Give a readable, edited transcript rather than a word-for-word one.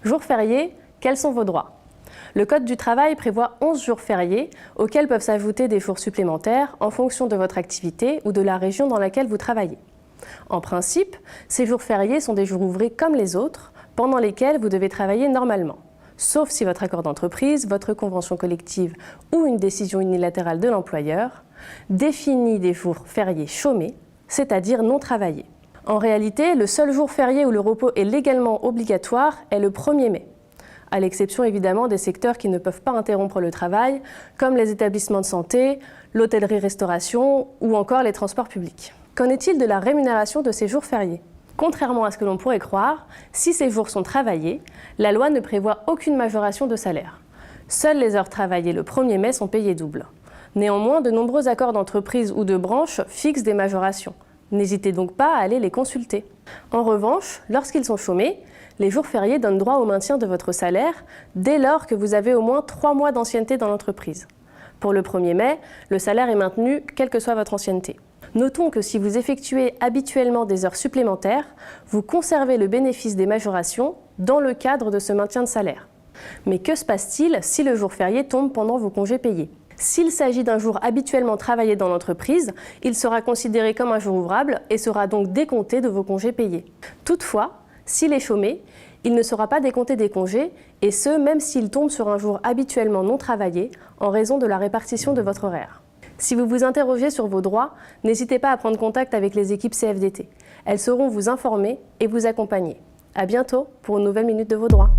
Jours fériés, quels sont vos droits? Le Code du travail prévoit 11 jours fériés auxquels peuvent s'ajouter des jours supplémentaires en fonction de votre activité ou de la région dans laquelle vous travaillez. En principe, ces jours fériés sont des jours ouvrés comme les autres, pendant lesquels vous devez travailler normalement, sauf si votre accord d'entreprise, votre convention collective ou une décision unilatérale de l'employeur définit des jours fériés chômés, c'est-à-dire non travaillés. En réalité, le seul jour férié où le repos est légalement obligatoire est le 1er mai, à l'exception évidemment des secteurs qui ne peuvent pas interrompre le travail, comme les établissements de santé, l'hôtellerie-restauration ou encore les transports publics. Qu'en est-il de la rémunération de ces jours fériés? Contrairement à ce que l'on pourrait croire, si ces jours sont travaillés, la loi ne prévoit aucune majoration de salaire. Seules les heures travaillées le 1er mai sont payées double. Néanmoins, de nombreux accords d'entreprise ou de branche fixent des majorations. N'hésitez donc pas à aller les consulter. En revanche, lorsqu'ils sont chômés, les jours fériés donnent droit au maintien de votre salaire dès lors que vous avez au moins 3 mois d'ancienneté dans l'entreprise. Pour le 1er mai, le salaire est maintenu quelle que soit votre ancienneté. Notons que si vous effectuez habituellement des heures supplémentaires, vous conservez le bénéfice des majorations dans le cadre de ce maintien de salaire. Mais que se passe-t-il si le jour férié tombe pendant vos congés payés? S'il s'agit d'un jour habituellement travaillé dans l'entreprise, il sera considéré comme un jour ouvrable et sera donc décompté de vos congés payés. Toutefois, s'il est chômé, il ne sera pas décompté des congés, et ce, même s'il tombe sur un jour habituellement non travaillé en raison de la répartition de votre horaire. Si vous vous interrogez sur vos droits, n'hésitez pas à prendre contact avec les équipes CFDT. Elles sauront vous informer et vous accompagner. À bientôt pour une nouvelle Minute de vos droits.